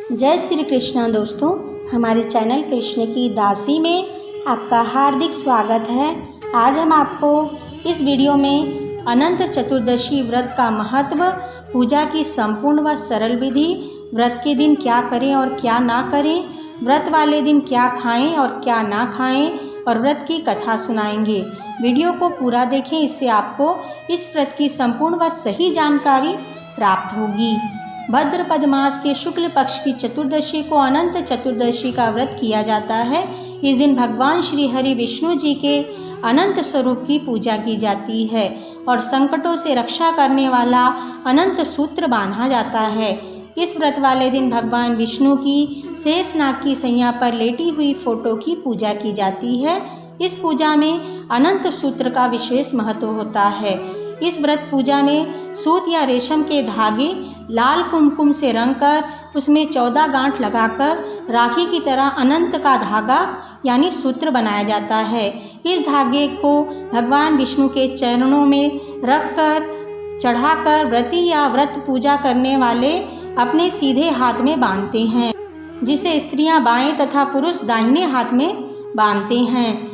जय श्री कृष्ण दोस्तों, हमारे चैनल कृष्ण की दासी में आपका हार्दिक स्वागत है। आज हम आपको इस वीडियो में अनंत चतुर्दशी व्रत का महत्व, पूजा की संपूर्ण व सरल विधि, व्रत के दिन क्या करें और क्या ना करें, व्रत वाले दिन क्या खाएं और क्या ना खाएं और व्रत की कथा सुनाएंगे। वीडियो को पूरा देखें, इससे आपको इस व्रत की संपूर्ण व सही जानकारी प्राप्त होगी। भाद्रपद मास के शुक्ल पक्ष की चतुर्दशी को अनंत चतुर्दशी का व्रत किया जाता है। इस दिन भगवान श्री हरि विष्णु जी के अनंत स्वरूप की पूजा की जाती है और संकटों से रक्षा करने वाला अनंत सूत्र बांधा जाता है। इस व्रत वाले दिन भगवान विष्णु की शेषनाग की सैया पर लेटी हुई फोटो की पूजा की जाती है। इस पूजा में अनंत सूत्र का विशेष महत्व होता है। इस व्रत पूजा में सूत या रेशम के धागे लाल कुमकुम से रंगकर उसमें 14 गांठ लगाकर राखी की तरह अनंत का धागा यानी सूत्र बनाया जाता है। इस धागे को भगवान विष्णु के चरणों में रखकर चढ़ाकर व्रती या व्रत पूजा करने वाले अपने सीधे हाथ में बांधते हैं, जिसे स्त्रियां बाएं तथा पुरुष दाहिने हाथ में बांधते हैं।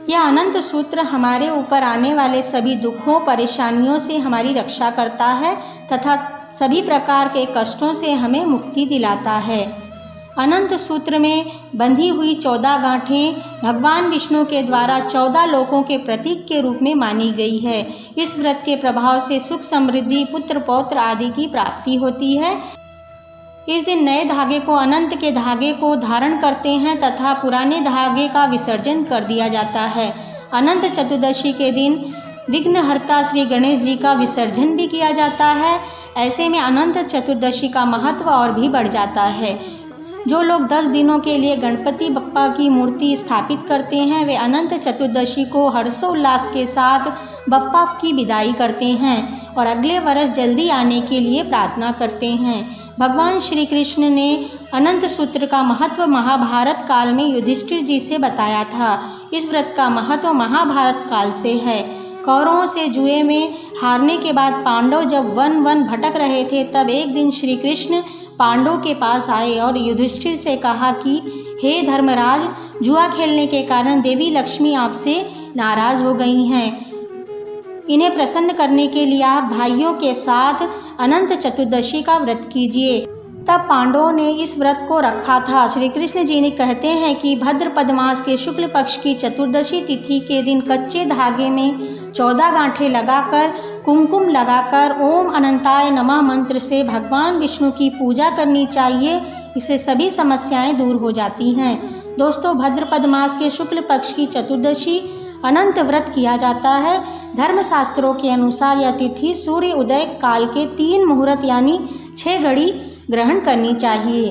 यह अनंत सूत्र हमारे ऊपर आने वाले सभी दुखों परेशानियों से हमारी रक्षा करता है तथा सभी प्रकार के कष्टों से हमें मुक्ति दिलाता है। अनंत सूत्र में बंधी हुई 14 गांठें भगवान विष्णु के द्वारा 14 लोकों के प्रतीक के रूप में मानी गई है। इस व्रत के प्रभाव से सुख समृद्धि पुत्र पौत्र आदि की प्राप्ति होती है। इस दिन नए धागे को अनंत के धागे को धारण करते हैं तथा पुराने धागे का विसर्जन कर दिया जाता है। अनंत चतुर्दशी के दिन विघ्नहर्ता श्री गणेश जी का विसर्जन भी किया जाता है। ऐसे में अनंत चतुर्दशी का महत्व और भी बढ़ जाता है। जो लोग 10 दिनों के लिए गणपति बप्पा की मूर्ति स्थापित करते हैं, वे अनंत चतुर्दशी को हर्षोल्लास के साथ बप्पा की विदाई करते हैं और अगले वर्ष जल्दी आने के लिए प्रार्थना करते हैं। भगवान श्री कृष्ण ने अनंत सूत्र का महत्व महाभारत काल में युधिष्ठिर जी से बताया था। इस व्रत का महत्व महाभारत काल से है। कौरवों से जुए में हारने के बाद पांडव जब वन भटक रहे थे, तब एक दिन श्री कृष्ण पांडवों के पास आए और युधिष्ठिर से कहा कि हे धर्मराज, जुआ खेलने के कारण देवी लक्ष्मी आपसे नाराज हो गई हैं। इन्हें प्रसन्न करने के लिए आप भाइयों के साथ अनंत चतुर्दशी का व्रत कीजिए। तब पांडवों ने इस व्रत को रखा था। श्री कृष्ण जी ने कहते हैं कि भाद्रपद मास के शुक्ल पक्ष की चतुर्दशी तिथि के दिन कच्चे धागे में 14 गांठें लगाकर कुमकुम लगाकर ओम अनंताय नमः मंत्र से भगवान विष्णु की पूजा करनी चाहिए। इससे सभी समस्याएं दूर हो जाती हैं। दोस्तों, भाद्रपद मास के शुक्ल पक्ष की चतुर्दशी अनंत व्रत किया जाता है। धर्मशास्त्रों के अनुसार यह तिथि सूर्य उदय काल के 3 मुहूर्त यानी 6 घड़ी ग्रहण करनी चाहिए।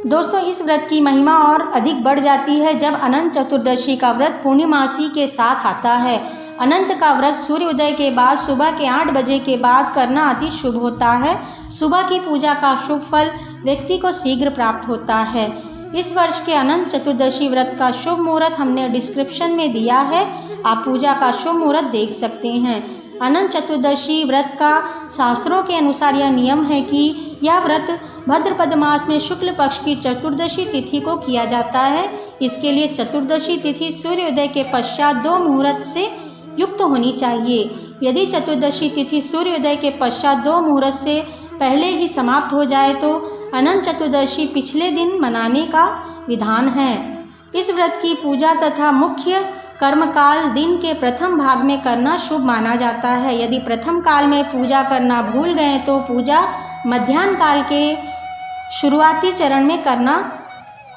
दोस्तों, इस व्रत की महिमा और अधिक बढ़ जाती है जब अनंत चतुर्दशी का व्रत पूर्णिमासी के साथ आता है। अनंत का व्रत सूर्य उदय के बाद सुबह के 8 बजे के बाद करना अति शुभ होता है। सुबह की पूजा का शुभ फल व्यक्ति को शीघ्र प्राप्त होता है। इस वर्ष के अनंत चतुर्दशी व्रत का शुभ मुहूर्त हमने डिस्क्रिप्शन में दिया है, आप पूजा का शुभ मुहूर्त देख सकते हैं। अनंत चतुर्दशी व्रत का शास्त्रों के अनुसार यह नियम है कि यह व्रत भाद्रपद मास में शुक्ल पक्ष की चतुर्दशी तिथि को किया जाता है। इसके लिए चतुर्दशी तिथि सूर्योदय के पश्चात 2 मुहूर्त से युक्त होनी चाहिए। यदि चतुर्दशी तिथि सूर्योदय के पश्चात 2 मुहूर्त से पहले ही समाप्त हो जाए तो अनंत चतुर्दशी पिछले दिन मनाने का विधान है। इस व्रत की पूजा तथा मुख्य कर्मकाल दिन के प्रथम भाग में करना शुभ माना जाता है। यदि प्रथम काल में पूजा करना भूल गए तो पूजा मध्याह्न काल के शुरुआती चरण में करना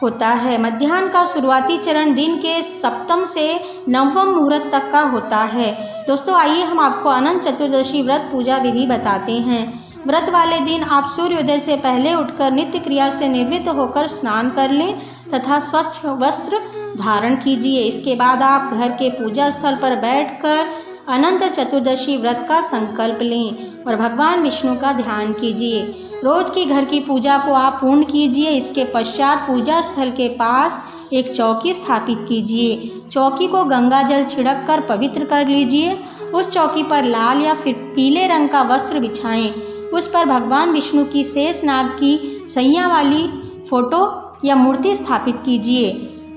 होता है। मध्याह्न का शुरुआती चरण दिन के सप्तम से 9वें मुहूर्त तक का होता है। दोस्तों, आइए हम आपको अनंत चतुर्दशी व्रत पूजा विधि बताते हैं। व्रत वाले दिन आप सूर्योदय से पहले उठकर नित्य क्रिया से निवृत्त होकर स्नान कर लें तथा स्वच्छ वस्त्र धारण कीजिए। इसके बाद आप घर के पूजा स्थल पर बैठकर अनंत चतुर्दशी व्रत का संकल्प लें और भगवान विष्णु का ध्यान कीजिए। रोज की घर की पूजा को आप पूर्ण कीजिए। इसके पश्चात पूजा स्थल के पास एक चौकी स्थापित कीजिए। चौकी को गंगा जल छिड़क कर पवित्र कर लीजिए। उस चौकी पर लाल या फिर पीले रंग का वस्त्र बिछाएं। उस पर भगवान विष्णु की शेषनाग की सैया वाली फोटो या मूर्ति स्थापित कीजिए।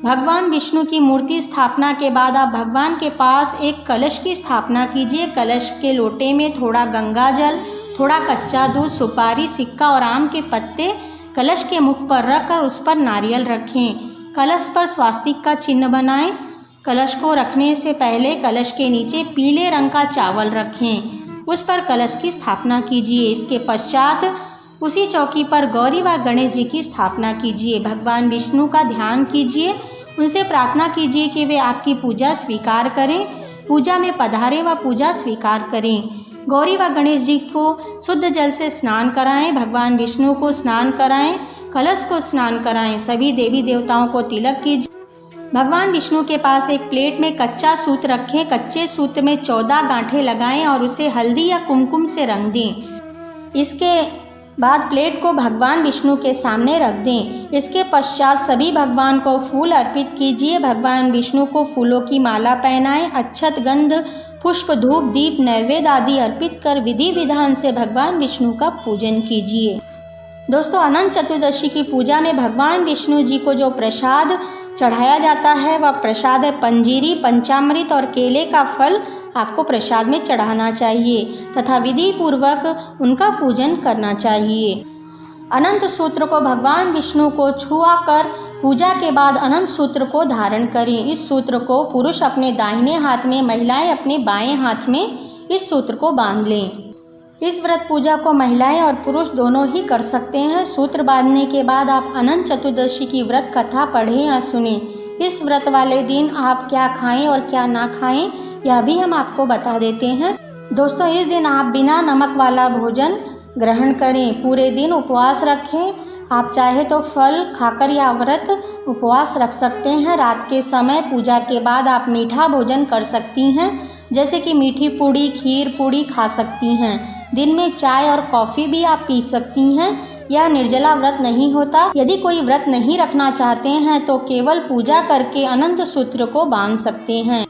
भगवान विष्णु की मूर्ति स्थापना के बाद आप भगवान के पास एक कलश की स्थापना कीजिए। कलश के लोटे में थोड़ा गंगा जल, थोड़ा कच्चा दूध, सुपारी, सिक्का और आम के पत्ते कलश के मुख पर रखकर उस पर नारियल रखें। कलश पर स्वास्तिक का चिन्ह बनाएं। कलश को रखने से पहले कलश के नीचे पीले रंग का चावल रखें, उस पर कलश की स्थापना कीजिए। इसके पश्चात उसी चौकी पर गौरी व गणेश जी की स्थापना कीजिए। भगवान विष्णु का ध्यान कीजिए, उनसे प्रार्थना कीजिए कि वे आपकी पूजा स्वीकार करें, पूजा में पधारें व पूजा स्वीकार करें। गौरी व गणेश जी को शुद्ध जल से स्नान कराएं, भगवान विष्णु को स्नान कराएं, कलश को स्नान कराएं, सभी देवी देवताओं को तिलक कीजिए। भगवान विष्णु के पास एक प्लेट में कच्चा सूत रखें, कच्चे सूत में 14 गांठें लगाएं और उसे हल्दी या कुमकुम से रंग दें। इसके बाद प्लेट को भगवान विष्णु के सामने रख दें। इसके पश्चात सभी भगवान को फूल अर्पित कीजिए। भगवान विष्णु को फूलों की माला पहनाएं, अक्षत, गंध, पुष्प, धूप, दीप, नैवेद्य आदि अर्पित कर विधि विधान से भगवान विष्णु का पूजन कीजिए। दोस्तों, अनंत चतुर्दशी की पूजा में भगवान विष्णु जी को जो प्रसाद चढ़ाया जाता है वह प्रसाद है पंजीरी, पंचामृत और केले का फल आपको प्रसाद में चढ़ाना चाहिए तथा विधि पूर्वक उनका पूजन करना चाहिए। अनंत सूत्र को भगवान विष्णु को छुआ कर पूजा के बाद अनंत सूत्र को धारण करें। इस सूत्र को पुरुष अपने दाहिने हाथ में, महिलाएं अपने बाएं हाथ में इस सूत्र को बांध लें। इस व्रत पूजा को महिलाएं और पुरुष दोनों ही कर सकते हैं। सूत्र बांधने के बाद आप अनंत चतुर्दशी की व्रत कथा पढ़ें या सुनें। इस व्रत वाले दिन आप क्या खाएं और क्या ना खाएं यह भी हम आपको बता देते हैं। दोस्तों, इस दिन आप बिना नमक वाला भोजन ग्रहण करें, पूरे दिन उपवास रखें। आप चाहे तो फल खाकर या व्रत उपवास रख सकते हैं। रात के समय पूजा के बाद आप मीठा भोजन कर सकती हैं, जैसे कि मीठी पूड़ी, खीर पूड़ी खा सकती हैं। दिन में चाय और कॉफ़ी भी आप पी सकती हैं। यह निर्जला व्रत नहीं होता। यदि कोई व्रत नहीं रखना चाहते हैं तो केवल पूजा करके अनंत सूत्र को बांध सकते हैं।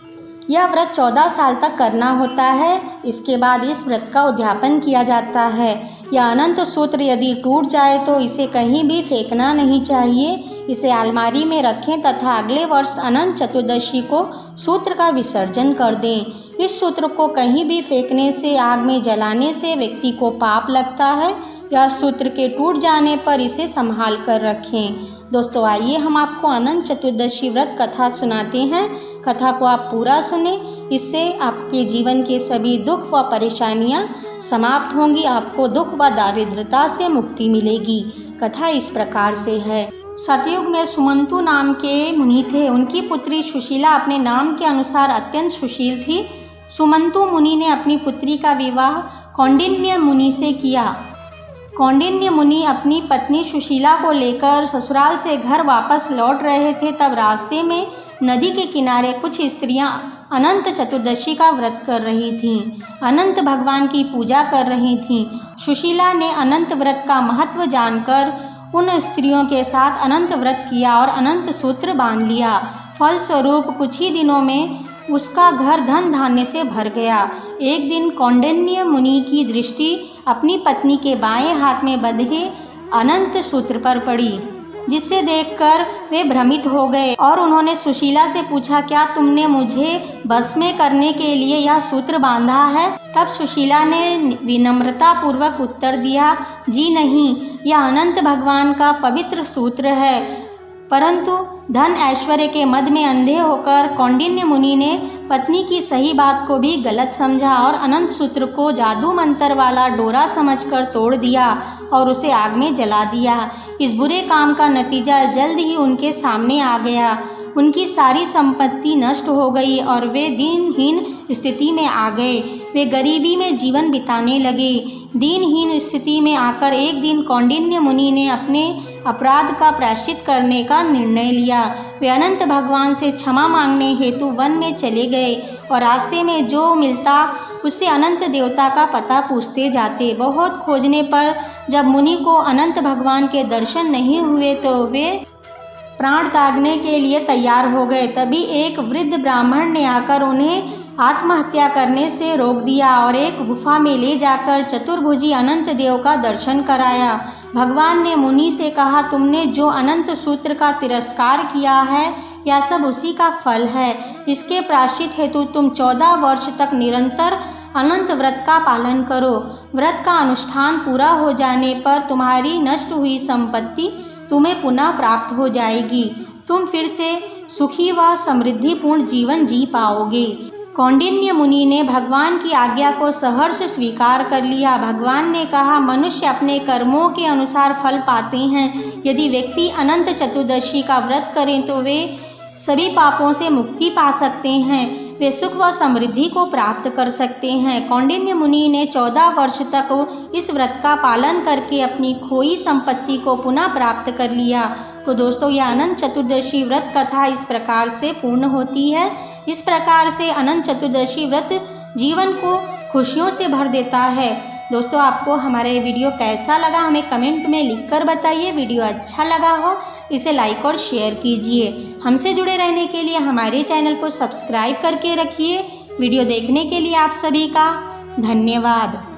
यह व्रत 14 साल तक करना होता है। इसके बाद इस व्रत का उद्यापन किया जाता है। यह अनंत सूत्र यदि टूट जाए तो इसे कहीं भी फेंकना नहीं चाहिए। इसे अलमारी में रखें तथा अगले वर्ष अनंत चतुर्दशी को सूत्र का विसर्जन कर दें। इस सूत्र को कहीं भी फेंकने से, आग में जलाने से व्यक्ति को पाप लगता है। यह सूत्र के टूट जाने पर इसे संभाल कर रखें। दोस्तों, आइए हम आपको अनंत चतुर्दशी व्रत कथा सुनाते हैं। कथा को आप पूरा सुने, इससे आपके जीवन के सभी दुख व परेशानियां समाप्त होंगी। आपको दुख व दारिद्रता से मुक्ति मिलेगी। कथा इस प्रकार से है। सतयुग में सुमंतु नाम के मुनि थे। उनकी पुत्री सुशीला अपने नाम के अनुसार अत्यंत सुशील थी। सुमंतु मुनि ने अपनी पुत्री का विवाह कौंडिन्य मुनि से किया। कौंडिन्य मुनि अपनी पत्नी सुशीला को लेकर ससुराल से घर वापस लौट रहे थे। तब रास्ते में नदी के किनारे कुछ स्त्रियां अनंत चतुर्दशी का व्रत कर रही थीं। अनंत भगवान की पूजा कर रही थीं। सुशीला ने अनंत व्रत का महत्व जानकर उन स्त्रियों के साथ अनंत व्रत किया और अनंत सूत्र बांध लिया। फलस्वरूप कुछ ही दिनों में उसका घर धन धान्य से भर गया। एक दिन कौंडिन्य मुनि की दृष्टि अपनी पत्नी के बाएं हाथ में बंधे अनंत सूत्र पर पड़ी, जिसे देखकर वे भ्रमित हो गए और उन्होंने सुशीला से पूछा, क्या तुमने मुझे बस में करने के लिए यह सूत्र बांधा है? तब सुशीला ने विनम्रता पूर्वक उत्तर दिया, जी नहीं, यह अनंत भगवान का पवित्र सूत्र है। परंतु धन ऐश्वर्य के मद में अंधे होकर कौंडिन्य मुनि ने पत्नी की सही बात को भी गलत समझा और अनंत सूत्र को जादू मंत्र वाला डोरा समझकर तोड़ दिया और उसे आग में जला दिया। इस बुरे काम का नतीजा जल्द ही उनके सामने आ गया। उनकी सारी संपत्ति नष्ट हो गई और वे दीनहीन स्थिति में आ गए। वे गरीबी में जीवन बिताने लगे। दीनहीन स्थिति में आकर एक दिन कौंडिन्य मुनि ने अपने अपराध का प्रायश्चित करने का निर्णय लिया। वे अनंत भगवान से क्षमा मांगने हेतु वन में चले गए और रास्ते में जो मिलता उससे अनंत देवता का पता पूछते जाते। बहुत खोजने पर जब मुनि को अनंत भगवान के दर्शन नहीं हुए तो वे प्राण त्यागने के लिए तैयार हो गए। तभी एक वृद्ध ब्राह्मण ने आकर उन्हें आत्महत्या करने से रोक दिया और एक गुफा में ले जाकर चतुर्भुजी अनंत देव का दर्शन कराया। भगवान ने मुनि से कहा, तुमने जो अनंत सूत्र का तिरस्कार किया है यह सब उसी का फल है। इसके प्रायश्चित हेतु तुम 14 वर्ष तक निरंतर अनंत व्रत का पालन करो। व्रत का अनुष्ठान पूरा हो जाने पर तुम्हारी नष्ट हुई संपत्ति तुम्हें पुनः प्राप्त हो जाएगी। तुम फिर से सुखी व समृद्धिपूर्ण जीवन जी पाओगे। कौंडिन्य मुनि ने भगवान की आज्ञा को सहर्ष स्वीकार कर लिया। भगवान ने कहा, मनुष्य अपने कर्मों के अनुसार फल पाते हैं। यदि व्यक्ति अनंत चतुर्दशी का व्रत करें तो वे सभी पापों से मुक्ति पा सकते हैं। वे सुख व समृद्धि को प्राप्त कर सकते हैं। कौंडिन्य मुनि ने 14 वर्ष तक इस व्रत का पालन करके अपनी खोई संपत्ति को पुनः प्राप्त कर लिया। तो दोस्तों, यह अनंत चतुर्दशी व्रत कथा इस प्रकार से पूर्ण होती है। इस प्रकार से अनंत चतुर्दशी व्रत जीवन को खुशियों से भर देता है। दोस्तों, आपको हमारा ये वीडियो कैसा लगा हमें कमेंट में लिखकर बताइए। वीडियो अच्छा लगा हो इसे लाइक और शेयर कीजिए। हमसे जुड़े रहने के लिए हमारे चैनल को सब्सक्राइब करके रखिए। वीडियो देखने के लिए आप सभी का धन्यवाद।